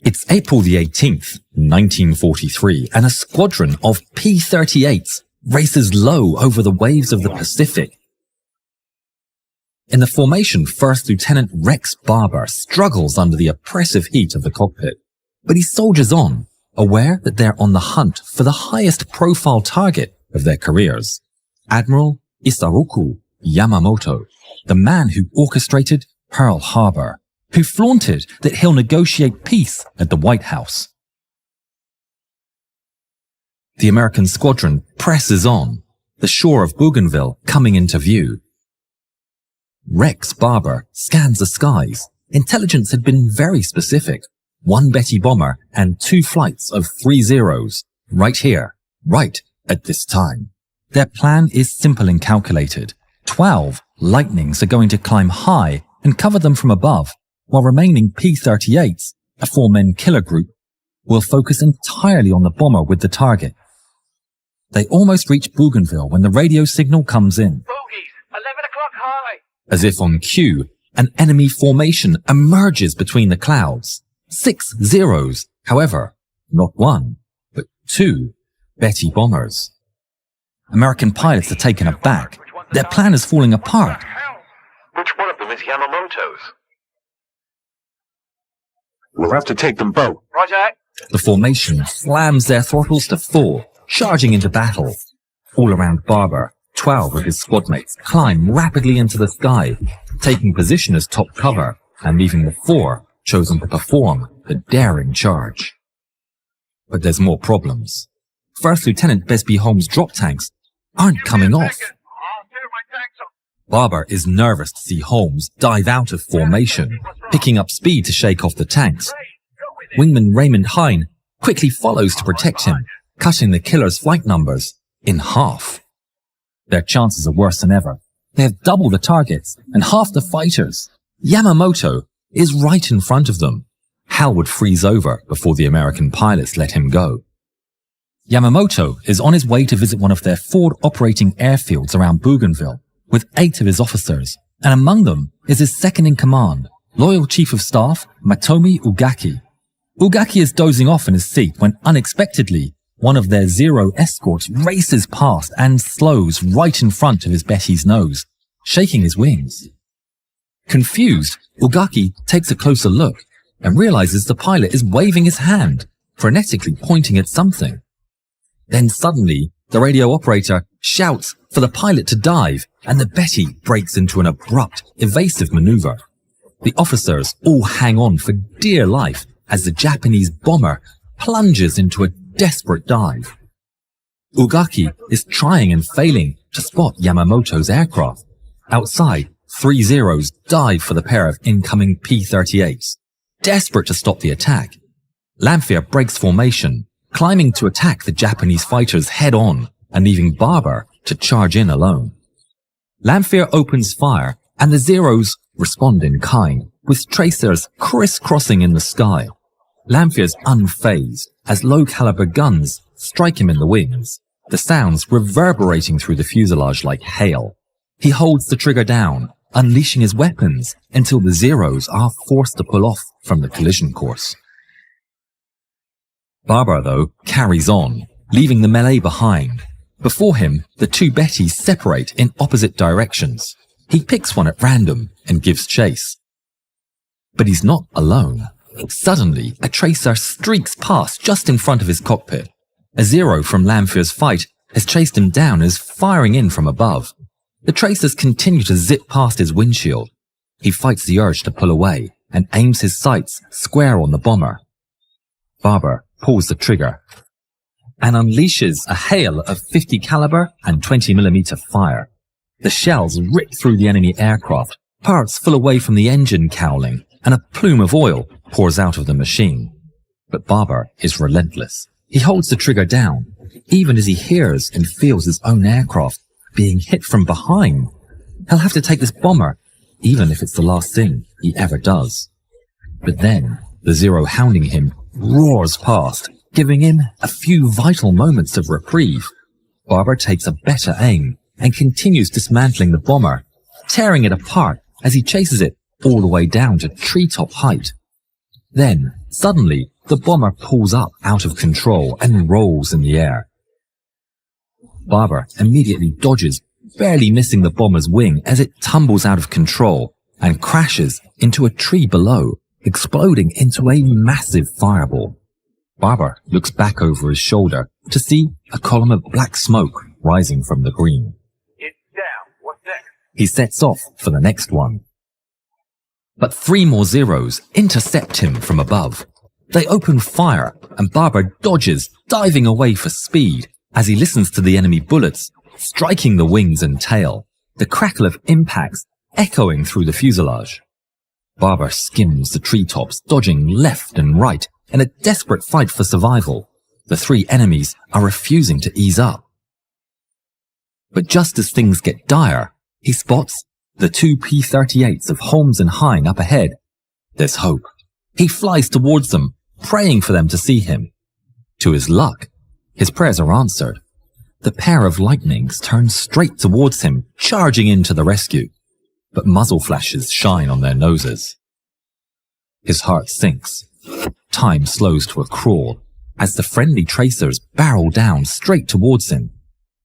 It's April the 18th, 1943, and a squadron of P-38s races low over the waves of the Pacific. In the formation, First Lieutenant Rex Barber struggles under the oppressive heat of the cockpit, but he soldiers on, aware that they're on the hunt for the highest profile target of their careers, Admiral Isoroku Yamamoto, the man who orchestrated Pearl Harbor, who flaunted that he'll negotiate peace at the White House. The American squadron presses on, the shore of Bougainville coming into view. Rex Barber scans the skies. Intelligence had been very specific. 1 Betty bomber and 2 flights of 3 Zeros, right here, right at this time. Their plan is simple and calculated. 12 Lightnings are going to climb high and cover them from above, while remaining P-38s, a 4-man killer group, will focus entirely on the bomber with the target. They almost reach Bougainville when the radio signal comes in. Bogies, 11 o'clock high. As if on cue, an enemy formation emerges between the clouds. 6 Zeros, however, not 1, but 2 Betty bombers. American pilots are taken aback. Their plan is falling apart. Which one of them is Yamamoto's? We'll have to take them both. Roger. The formation slams their throttles to full, charging into battle. All around Barber, 12 of his squadmates climb rapidly into the sky, taking position as top cover and leaving the 4 chosen to perform the daring charge. But there's more problems. First Lieutenant Besby Holmes' drop tanks aren't coming off. I'll turn my tanks off. Barber is nervous to see Holmes dive out of formation, picking up speed to shake off the tanks. Wingman Raymond Hine quickly follows to protect him, cutting the killer's flight numbers in half. Their chances are worse than ever. They have double the targets and half the fighters. Yamamoto is right in front of them. Hell would freeze over before the American pilots let him go. Yamamoto is on his way to visit one of their forward operating airfields around Bougainville with 8 of his officers, and among them is his second-in-command, Loyal Chief of Staff Matomi Ugaki. Ugaki is dozing off in his seat when unexpectedly one of their Zero escorts races past and slows right in front of his Betty's nose, shaking his wings. Confused, Ugaki takes a closer look and realizes the pilot is waving his hand, frenetically pointing at something. Then suddenly, the radio operator shouts for the pilot to dive, and the Betty breaks into an abrupt, evasive maneuver. The officers all hang on for dear life as the Japanese bomber plunges into a desperate dive. Ugaki is trying and failing to spot Yamamoto's aircraft. Outside, 3 Zeros dive for the pair of incoming P-38s, desperate to stop the attack. Lamphere breaks formation, climbing to attack the Japanese fighters head-on and leaving Barber to charge in alone. Lamphere opens fire and the Zeros respond in kind, with tracers crisscrossing in the sky. Lamphere's unfazed as low-caliber guns strike him in the wings, the sounds reverberating through the fuselage like hail. He holds the trigger down, unleashing his weapons until the Zeros are forced to pull off from the collision course. Barber, though, carries on, leaving the melee behind. Before him, the 2 Bettys separate in opposite directions. He picks one at random and gives chase. But he's not alone. Suddenly, a tracer streaks past just in front of his cockpit. A Zero from Lamphere's fight has chased him down and is firing in from above. The tracers continue to zip past his windshield. He fights the urge to pull away and aims his sights square on the bomber. Barber pulls the trigger and unleashes a hail of 50 caliber and 20mm fire. The shells rip through the enemy aircraft, parts full away from the engine cowling, and a plume of oil pours out of the machine. But Barber is relentless. He holds the trigger down, even as he hears and feels his own aircraft being hit from behind. He'll have to take this bomber, even if it's the last thing he ever does. But then, the Zero hounding him roars past, giving him a few vital moments of reprieve. Barber takes a better aim and continues dismantling the bomber, tearing it apart as he chases it all the way down to treetop height. Then, Suddenly, the bomber pulls up out of control and rolls in the air. Barber immediately dodges, barely missing the bomber's wing as it tumbles out of control and crashes into a tree below, exploding into a massive fireball. Barber looks back over his shoulder to see a column of black smoke rising from the green. It's down. What's next? He sets off for the next one. But 3 more Zeros intercept him from above. They open fire and Barber dodges, diving away for speed as he listens to the enemy bullets striking the wings and tail, the crackle of impacts echoing through the fuselage. Barber skims the treetops, dodging left and right in a desperate fight for survival. The 3 enemies are refusing to ease up. But just as things get dire, he spots the 2 P-38s of Holmes and Hine up ahead. There's hope. He flies towards them, praying for them to see him. To his luck, his prayers are answered. The pair of lightnings turn straight towards him, charging in to the rescue. But muzzle flashes shine on their noses. His heart sinks. Time slows to a crawl as the friendly tracers barrel down straight towards him.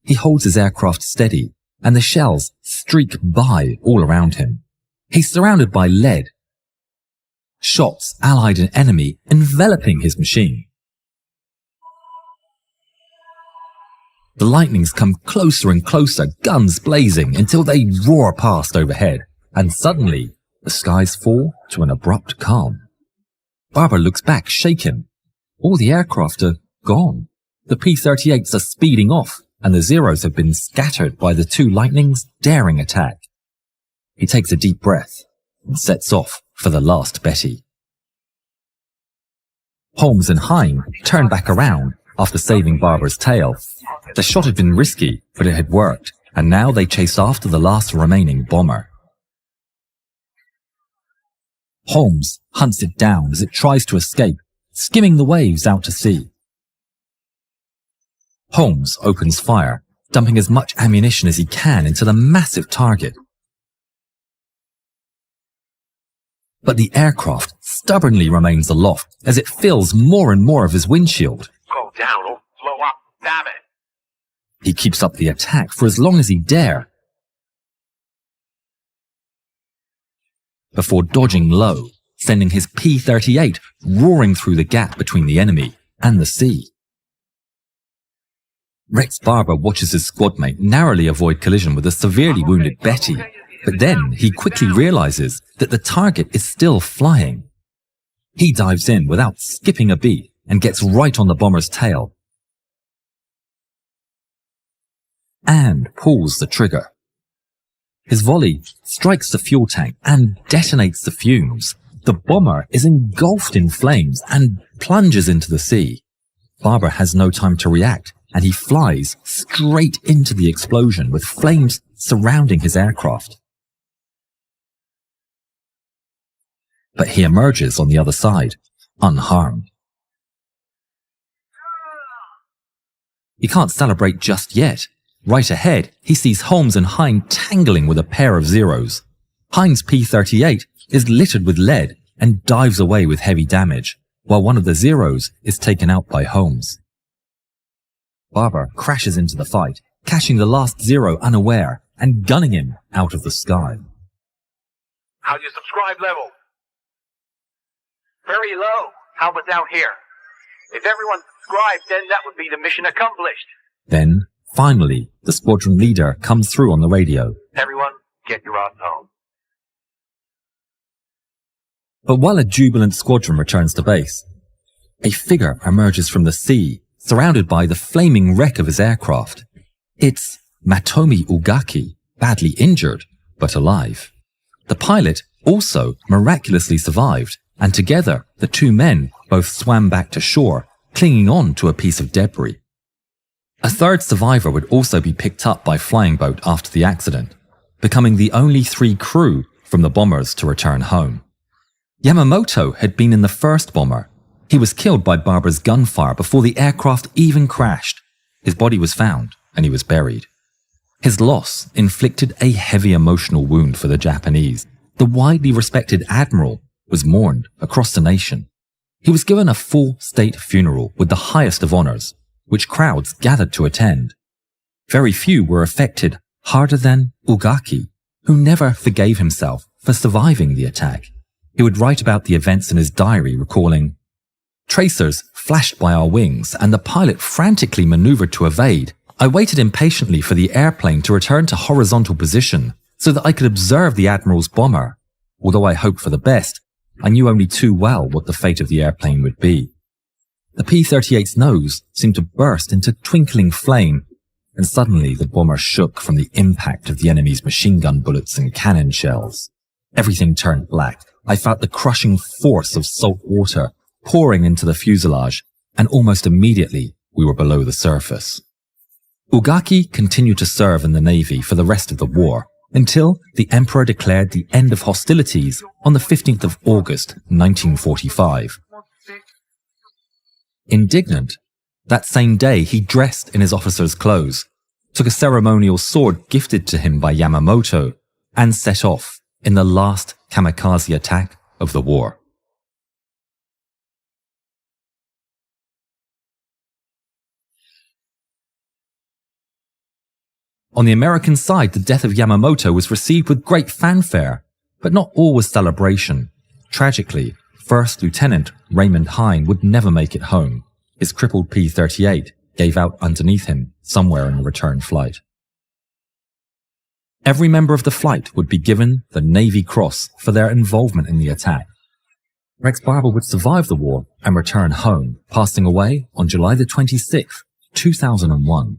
He holds his aircraft steady, and the shells streak by all around him. He's surrounded by lead. Shots allied an enemy enveloping his machine. The lightnings come closer and closer, guns blazing, until they roar past overhead, and suddenly the skies fall to an abrupt calm. Barber looks back, shaken. All the aircraft are gone. The P-38s are speeding off, and the Zeros have been scattered by the 2 lightnings' daring attack. He takes a deep breath and sets off for the last Betty. Holmes and Hine turn back around after saving Barber's tail. The shot had been risky, but it had worked, and now they chase after the last remaining bomber. Holmes hunts it down as it tries to escape, skimming the waves out to sea. Holmes opens fire, dumping as much ammunition as he can into the massive target. But the aircraft stubbornly remains aloft as it fills more and more of his windshield. Go down or blow up. Damn it. He keeps up the attack for as long as he dare, before dodging low, sending his P-38 roaring through the gap between the enemy and the sea. Rex Barber watches his squadmate narrowly avoid collision with a severely wounded Betty, but then he quickly realizes that the target is still flying. He dives in without skipping a beat and gets right on the bomber's tail and pulls the trigger. His volley strikes the fuel tank and detonates the fumes. The bomber is engulfed in flames and plunges into the sea. Barber has no time to react, and he flies straight into the explosion with flames surrounding his aircraft. But he emerges on the other side, unharmed. He can't celebrate just yet. Right ahead, he sees Holmes and Hine tangling with a pair of Zeros. Hine's P-38 is littered with lead and dives away with heavy damage, while one of the Zeros is taken out by Holmes. Barber crashes into the fight, catching the last Zero unaware and gunning him out of the sky. How's your subscribe level? Very low. How about down here? If everyone subscribed, then that would be the mission accomplished. Then, finally, the squadron leader comes through on the radio. Everyone, get your ass home. But while a jubilant squadron returns to base, a figure emerges from the sea, surrounded by the flaming wreck of his aircraft. It's Matomi Ugaki, badly injured, but alive. The pilot also miraculously survived, and together the 2 men both swam back to shore, clinging on to a piece of debris. A third survivor would also be picked up by flying boat after the accident, becoming the only 3 crew from the bombers to return home. Yamamoto had been in the first bomber. He was killed by Barber's gunfire before the aircraft even crashed. His body was found, and he was buried. His loss inflicted a heavy emotional wound for the Japanese. The widely respected admiral was mourned across the nation. He was given a full state funeral with the highest of honors, which crowds gathered to attend. Very few were affected harder than Ugaki, who never forgave himself for surviving the attack. He would write about the events in his diary, recalling, "Tracers flashed by our wings and the pilot frantically maneuvered to evade. I waited impatiently for the airplane to return to horizontal position so that I could observe the Admiral's bomber. Although I hoped for the best, I knew only too well what the fate of the airplane would be." The P-38's nose seemed to burst into twinkling flame, and suddenly the bomber shook from the impact of the enemy's machine gun bullets and cannon shells. Everything turned black. I felt the crushing force of salt water pouring into the fuselage, and almost immediately we were below the surface. Ugaki continued to serve in the Navy for the rest of the war, until the Emperor declared the end of hostilities on the 15th of August, 1945. Indignant, that same day he dressed in his officer's clothes, took a ceremonial sword gifted to him by Yamamoto, and set off in the last kamikaze attack of the war. On the American side, the death of Yamamoto was received with great fanfare, but not all was celebration. Tragically, First Lieutenant Raymond Hine would never make it home. His crippled P-38 gave out underneath him somewhere in a return flight. Every member of the flight would be given the Navy Cross for their involvement in the attack. Rex Barber would survive the war and return home, passing away on July the 26th, 2001.